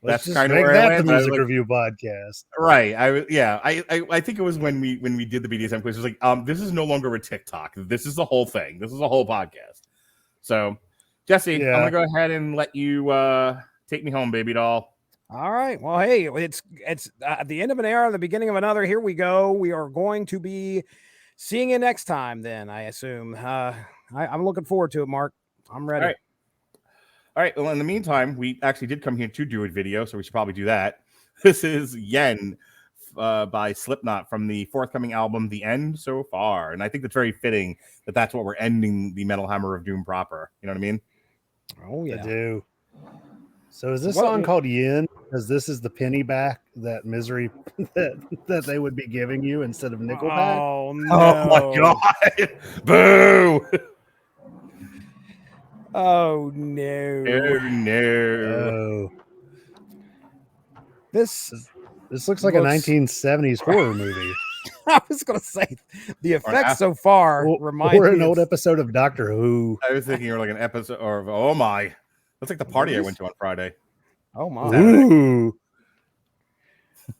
Speaker 2: That's kind of where
Speaker 4: the music review podcast.
Speaker 2: Right. I think it was when we did the BDSM quiz. It was like, this is no longer a TikTok. This is the whole thing. This is a whole podcast. So, Jesse, I'm gonna go ahead and let you take me home, baby doll.
Speaker 3: All right. Well, hey, it's at the end of an era, the beginning of another. Here we go. We are going to be seeing you next time. Then I assume. I'm looking forward to it, Mark. I'm ready.
Speaker 2: All right. Well, in the meantime, we actually did come here to do a video, so we should probably do that. This is Yen by Slipknot from the forthcoming album, The End So Far. And I think that's very fitting that that's what we're ending the Metal Hammer of Doom proper. You know what I mean?
Speaker 3: Oh yeah,
Speaker 4: I do. So is this song called Yin? Because this is the penny back that misery that they would be giving you instead of Nickelback.
Speaker 3: Oh no!
Speaker 2: Oh my god! Boo!
Speaker 3: Oh no!
Speaker 2: Oh no!
Speaker 4: Oh,
Speaker 3: This
Speaker 4: looks like a 1970s horror movie.
Speaker 3: I was gonna say the effects so far remind me
Speaker 4: or an
Speaker 3: of
Speaker 4: old episode of Doctor Who.
Speaker 2: I was thinking, or like an episode, or oh my, that's like the party I went to on Friday.
Speaker 3: Oh my!
Speaker 4: Ooh,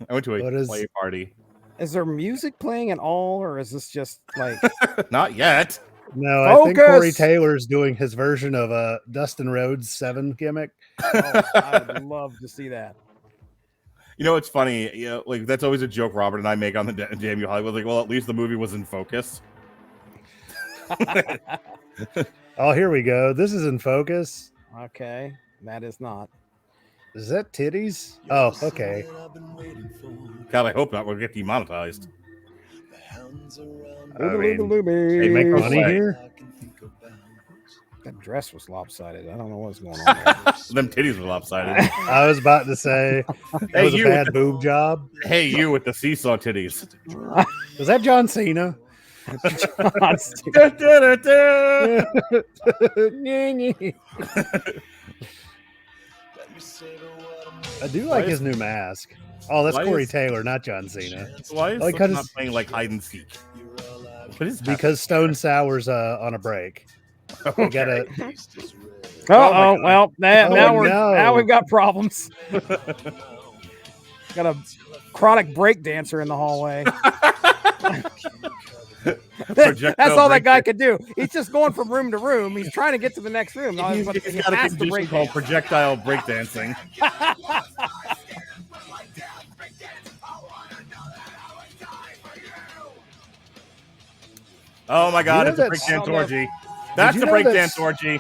Speaker 2: I went to a play party.
Speaker 3: Is there music playing at all, or is this just like
Speaker 2: not yet?
Speaker 4: No, I think Corey Taylor's doing his version of a Dustin Rhodes 7 gimmick.
Speaker 3: Oh, I would love to see that.
Speaker 2: You know, it's funny. You know, like that's always a joke Robert and I make on the JMU Hollywood. Like, well, at least the movie was in focus.
Speaker 4: Oh, here we go. This is in focus.
Speaker 3: Okay, that is not.
Speaker 4: Is that titties? Oh, okay.
Speaker 2: God, I hope not. We'll get demonetized.
Speaker 4: I mean, they make money here.
Speaker 3: That dress was lopsided. I don't know what's going on there.
Speaker 2: Them titties were lopsided.
Speaker 4: I was about to say that was a bad boob job.
Speaker 2: Hey, you with the seesaw titties.
Speaker 4: Was that John Cena? I do like his new mask. Oh, that's Corey Taylor, not John Cena.
Speaker 2: Why is he not playing like hide and seek?
Speaker 4: Because Stone Sour's on a break.
Speaker 2: Okay.
Speaker 4: We gotta.
Speaker 3: Well, now we've got problems. Got a chronic break dancer in the hallway. That's all that guy could do. He's just going from room to room. He's trying to get to the next room.
Speaker 2: He's got a condition called projectile breakdancing. Oh my God! It's a breakdance orgy. That's a breakdance orgy.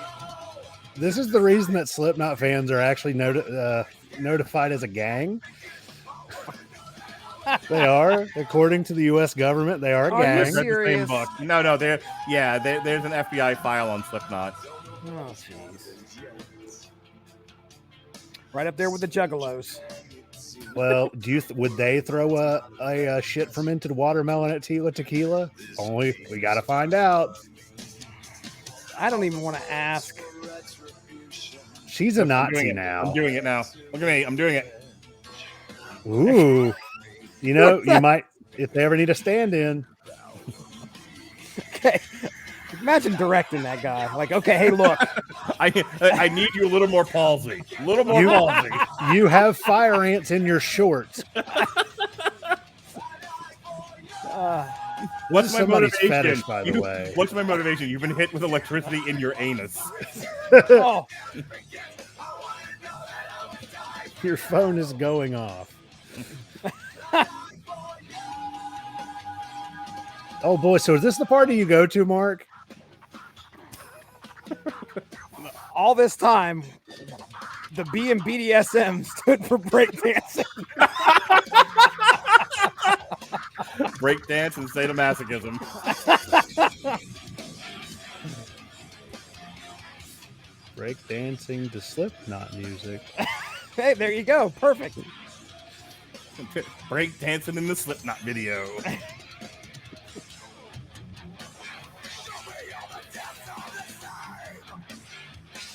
Speaker 4: This is the reason that Slipknot fans are actually notified as a gang. They are, according to the U.S. government, they are a gang.
Speaker 2: The same book. No, there's an FBI file on Slipknot.
Speaker 3: Oh, jeez. Right up there with the Juggalos.
Speaker 4: Well, would they throw a shit fermented watermelon at Tila Tequila? Only we got to find out.
Speaker 3: I don't even want to ask.
Speaker 4: She's a Nazi now.
Speaker 2: I'm doing it now. Look at me. I'm doing it.
Speaker 4: Ooh. You know, you might, if they ever need a stand-in.
Speaker 3: Okay. Imagine directing that guy. Like, okay, hey, look.
Speaker 2: I need you a little more palsy. A little more palsy.
Speaker 4: You have fire ants in your shorts.
Speaker 2: What's my motivation?
Speaker 4: Fetish, by the way.
Speaker 2: What's my motivation? You've been hit with electricity in your anus.
Speaker 3: Oh.
Speaker 4: Your phone is going off. Oh boy, so is this the party you go to, Mark?
Speaker 3: All this time, the B in BDSM stood for breakdancing.
Speaker 2: Breakdance and sadomasochism.
Speaker 4: Breakdancing to Slipknot music.
Speaker 3: Hey, there you go. Perfect.
Speaker 2: Breakdancing in the Slipknot video.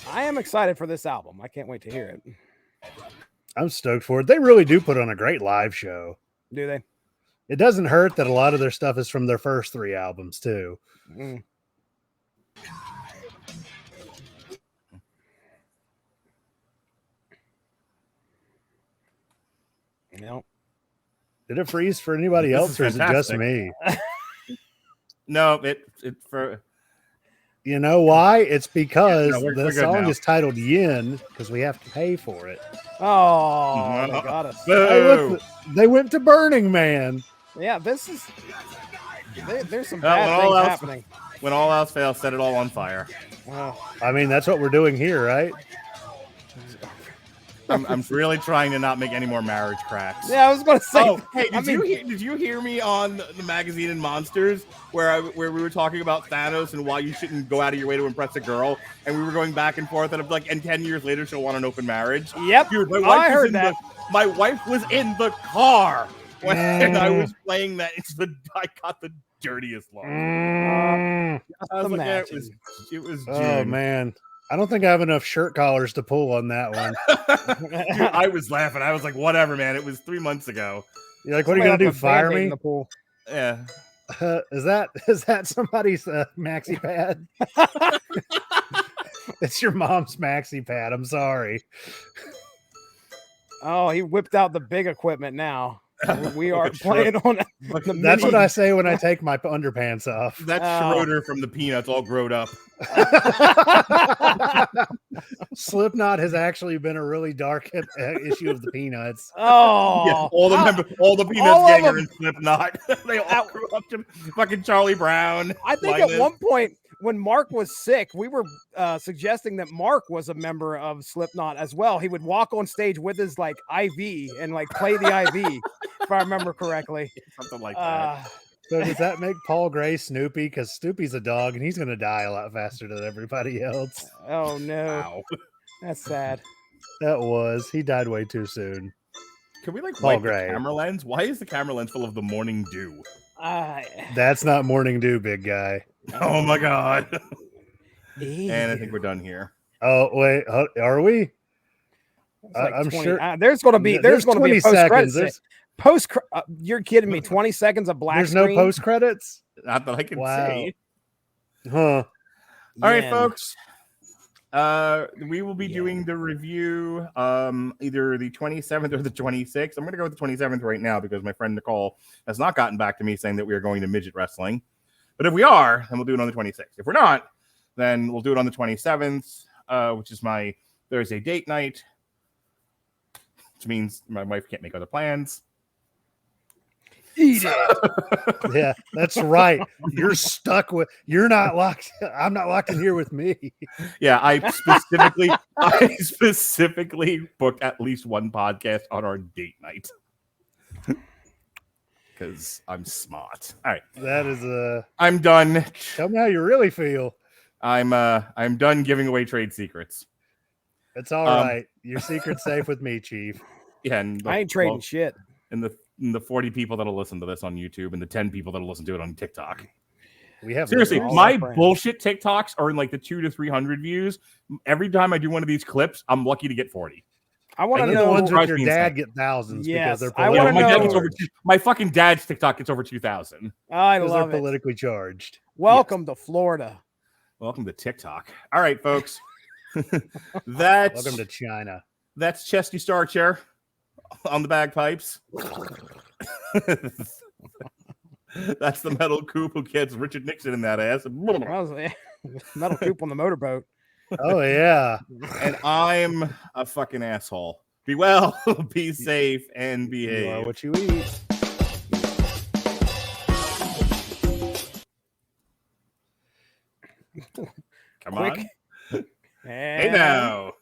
Speaker 3: I am excited for this album. I can't wait to hear it.
Speaker 4: I'm stoked for it. They really do put on a great live show.
Speaker 3: Do they?
Speaker 4: It doesn't hurt that a lot of their stuff is from their first 3 albums, too.
Speaker 3: Mm. No.
Speaker 4: Did it freeze for anybody else, or is it just me?
Speaker 2: No, it for.
Speaker 4: You know why? It's because the song
Speaker 2: is
Speaker 4: is titled Yin because we have to pay for it.
Speaker 3: Oh, they got us.
Speaker 4: Hey, look, they went to Burning Man.
Speaker 3: Yeah, this is. There's some bad things happening.
Speaker 2: When all else fails, set it all on fire.
Speaker 4: I mean, that's what we're doing here, right?
Speaker 2: I'm really trying to not make any more marriage cracks.
Speaker 3: Yeah, I was going to say.
Speaker 2: Oh, hey, did you hear me on the magazine in Monsters where we were talking about Thanos and why you shouldn't go out of your way to impress a girl, and we were going back and forth, and I'm like, and 10 years later she'll want an open marriage.
Speaker 3: Yep,
Speaker 2: dude,
Speaker 3: I heard that.
Speaker 2: My wife was in the car when I was playing that. I got the dirtiest line. I was like, yeah, it was June.
Speaker 4: Oh man. I don't think I have enough shirt collars to pull on that one.
Speaker 2: Dude, I was laughing. I was like, whatever, man. It was 3 months ago.
Speaker 4: You're like, what are you going to do? Fire me?
Speaker 2: Yeah.
Speaker 4: Is that somebody's maxi pad? It's your mom's maxi pad. I'm sorry.
Speaker 3: Oh, he whipped out the big equipment now. We are playing on the
Speaker 4: That's what I say when I take my underpants off.
Speaker 2: That's Schroeder from the Peanuts all grown up.
Speaker 4: Slipknot has actually been a really dark issue of the Peanuts.
Speaker 3: Oh,
Speaker 2: yeah, all the Peanuts gang are in Slipknot. They all grew up to fucking Charlie Brown.
Speaker 3: I think at one point when Mark was sick, we were suggesting that Mark was a member of Slipknot as well. He would walk on stage with his like IV and like play the IV, if I remember correctly.
Speaker 2: Something like that.
Speaker 4: So does that make Paul Gray Snoopy? Because Snoopy's a dog and he's going to die a lot faster than everybody else.
Speaker 3: Oh no,
Speaker 2: wow.
Speaker 3: That's sad.
Speaker 4: He died way too soon.
Speaker 2: Can we like wipe the camera lens? Why is the camera lens full of the morning dew?
Speaker 4: That's not morning dew, big guy.
Speaker 2: Oh my god. And I think we're done here.
Speaker 4: Oh wait, are we?
Speaker 3: Like
Speaker 4: I'm
Speaker 3: 20,
Speaker 4: sure
Speaker 3: there's going to be a post credits. You're kidding me? 20 seconds of black.
Speaker 4: There's no post credits.
Speaker 2: Not that I can see.
Speaker 4: Huh.
Speaker 2: All right, folks. We will be doing the review either the 27th or the 26th. I'm going to go with the 27th right now because my friend Nicole has not gotten back to me saying that we are going to midget wrestling. But if we are, then we'll do it on the 26th. If we're not, then we'll do it on the 27th, which is my Thursday date night, which means my wife can't make other plans.
Speaker 3: Eat it.
Speaker 4: Yeah, that's right. You're not locked. I'm not locked in here with me.
Speaker 2: Yeah, I specifically booked at least one podcast on our date night. Because I'm smart. All right.
Speaker 4: That is
Speaker 2: I'm done.
Speaker 4: Tell me how you really feel.
Speaker 2: I'm done giving away trade secrets.
Speaker 4: It's all right. Your secret's safe with me, Chief.
Speaker 2: Yeah, and
Speaker 3: I ain't trading shit.
Speaker 2: And the 40 people that'll listen to this on YouTube and the 10 people that'll listen to it on TikTok.
Speaker 4: We have
Speaker 2: seriously, my bullshit TikToks are in like the 200 to 300 views. Every time I do one of these clips, I'm lucky to get 40.
Speaker 3: I want to know
Speaker 4: the ones with your dad get thousands.
Speaker 3: Yes,
Speaker 4: because
Speaker 3: I want to know.
Speaker 2: My fucking dad's TikTok gets over 2,000.
Speaker 3: I love
Speaker 4: it. Politically charged.
Speaker 3: Welcome to Florida.
Speaker 2: Welcome to TikTok. All right, folks.
Speaker 4: Welcome to China.
Speaker 2: That's Chesty Star Chair on the bagpipes. That's the metal coop who gets Richard Nixon in that ass.
Speaker 3: Metal coop on the motorboat.
Speaker 4: Oh yeah.
Speaker 2: And I'm a fucking asshole. Be well, be safe, and behave.
Speaker 4: You are what you eat.
Speaker 2: Come on. Hey now.